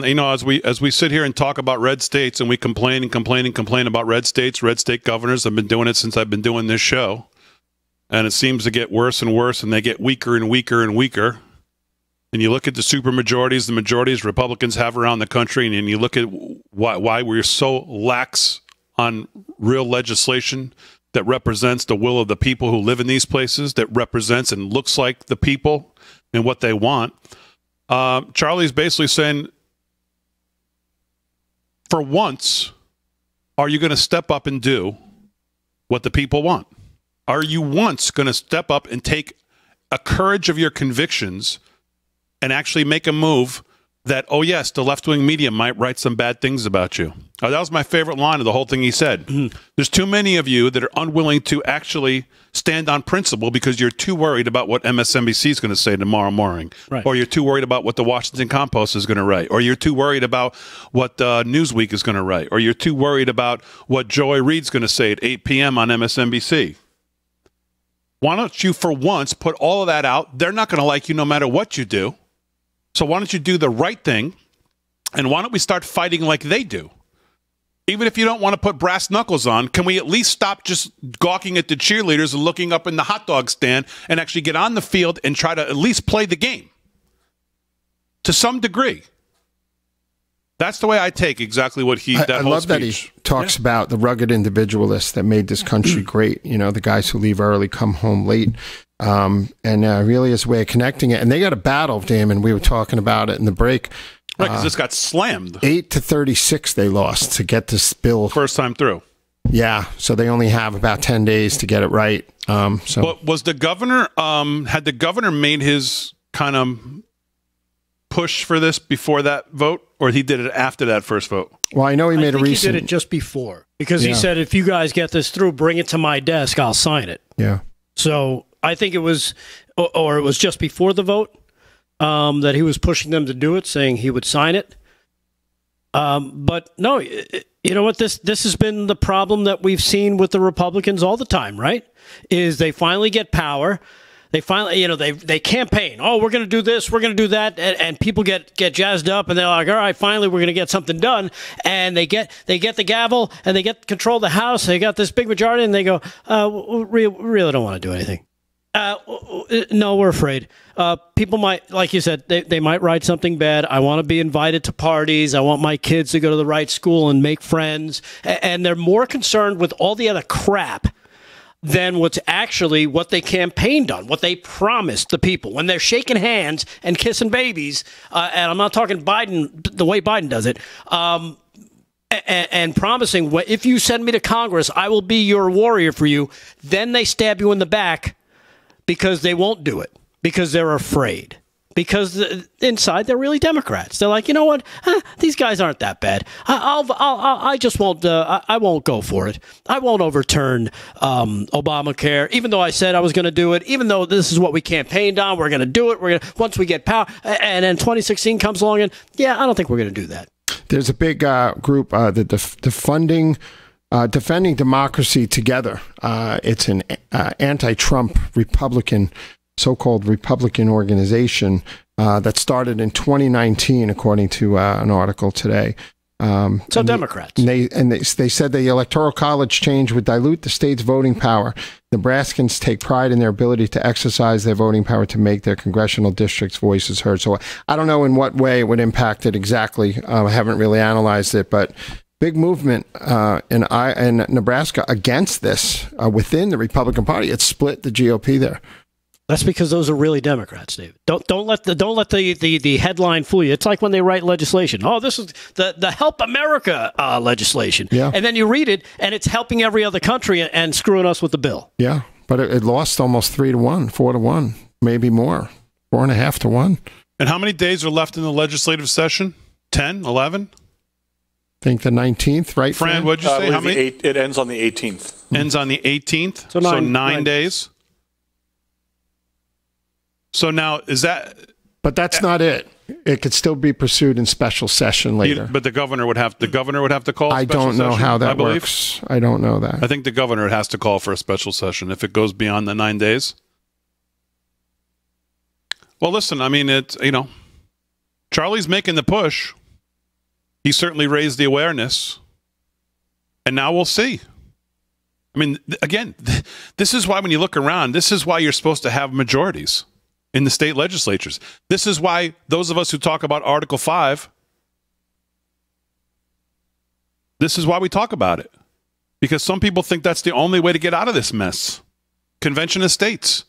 As we sit here and talk about red states, and we complain and complain and complain about red states, red state governors, I've been doing it since I've been doing this show, and it seems to get worse and worse, and they get weaker and weaker and weaker. And you look at the supermajorities, the majorities Republicans have around the country, and you look at why we're so lax on real legislation that represents the will of the people who live in these places, that represents and looks like the people and what they want. Charlie's basically saying, for once, are you going to step up and do what the people want? Are you once going to step up and take a courage of your convictions and actually make a move that, oh, yes, the left-wing media might write some bad things about you? That was my favorite line of the whole thing he said. There's too many of you that are unwilling to actually stand on principle because you're too worried about what MSNBC is going to say tomorrow morning. Right. Or you're too worried about what the Washington Compost is going to write. Or you're too worried about what Newsweek is going to write. Or you're too worried about what Joy Reid's going to say at 8 p.m. on MSNBC. Why don't you, for once, put all of that out? They're not going to like you no matter what you do. So why don't you do the right thing, and why don't we start fighting like they do? Even if you don't want to put brass knuckles on, can we at least stop just gawking at the cheerleaders and looking up in the hot dog stand and actually get on the field and try to at least play the game to some degree? That's the way I take exactly what I love that he talks about the rugged individualists that made this country great. You know, the guys who leave early, come home late. And really is a way of connecting it. And they got a battle, Damon. We were talking about it in the break. Right, because this got slammed. 8-36 they lost to get this bill. First time through. Yeah, so they only have about 10 days to get it right. But was the governor, had the governor made his kind of push for this before that vote, or he did it after that first vote? Well, I know he made a recent... he did it just before, because he said, if you guys get this through, bring it to my desk, I'll sign it. Yeah. So I think it was, or it was just before the vote, that he was pushing them to do it, saying he would sign it. But no, you know what? This has been the problem that we've seen with the Republicans all the time, right? Is they finally get power. They finally, they campaign. Oh, we're going to do this. We're going to do that. And people get jazzed up, and they're like, all right, finally, we're going to get something done. And they get the gavel, and they get control of the House. They got this big majority, and they go, we really don't want to do anything. No, we're afraid. People might, like you said, they might write something bad. I want to be invited to parties. I want my kids to go to the right school and make friends. And they're more concerned with all the other crap than what they campaigned on, what they promised the people. When they're shaking hands and kissing babies, and I'm not talking Biden, the way Biden does it, and promising, if you send me to Congress, I will be your warrior for you. Then they stab you in the back because they won't do it, because they're afraid. Because inside they're really Democrats. They're like, you know what? These guys aren't that bad. I just won't. I won't go for it. I won't overturn Obamacare, even though I said I was going to do it. Even though this is what we campaigned on, we're going to do it. We're going once we get power. And then 2016 comes along, and I don't think we're going to do that. There's a big group, Defending Democracy Together. It's an anti-Trump Republican. So-called Republican organization that started in 2019, according to an article today. So Democrats. They said the Electoral College change would dilute the state's voting power. Nebraskans take pride in their ability to exercise their voting power to make their congressional districts' voices heard. So I don't know in what way it would impact it exactly. I haven't really analyzed it, but big movement in Nebraska against this within the Republican Party. It split the GOP there. That's because those are really Democrats, David. Don't let the headline fool you. It's like when they write legislation. Oh, this is the Help America legislation. Yeah. And then you read it, and it's helping every other country and screwing us with the bill. Yeah, but it lost almost 3-1, 4-1, maybe more, 4.5-1. And how many days are left in the legislative session? 10, 11? I think the 19th, right? Fran, what'd you say? How many? It ends on the 18th. Ends on the 18th? So 9 days? So now, is that... But that's not it. It could still be pursued in special session later. But the governor would have to call a special session? I don't know how that works. I don't know that. I think the governor has to call for a special session if it goes beyond the 9 days. Well, listen, I mean, it's, Charlie's making the push. He certainly raised the awareness. And now we'll see. I mean, again, this is why when you look around, this is why you're supposed to have majorities in the state legislatures. This is why those of us who talk about Article 5, this is why we talk about it. Because some people think that's the only way to get out of this mess. Convention of states.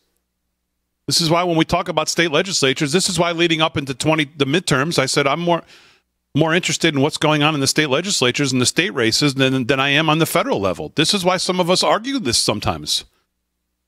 This is why when we talk about state legislatures, this is why leading up into the midterms, I said I'm more interested in what's going on in the state legislatures and the state races than I am on the federal level. This is why some of us argue this sometimes.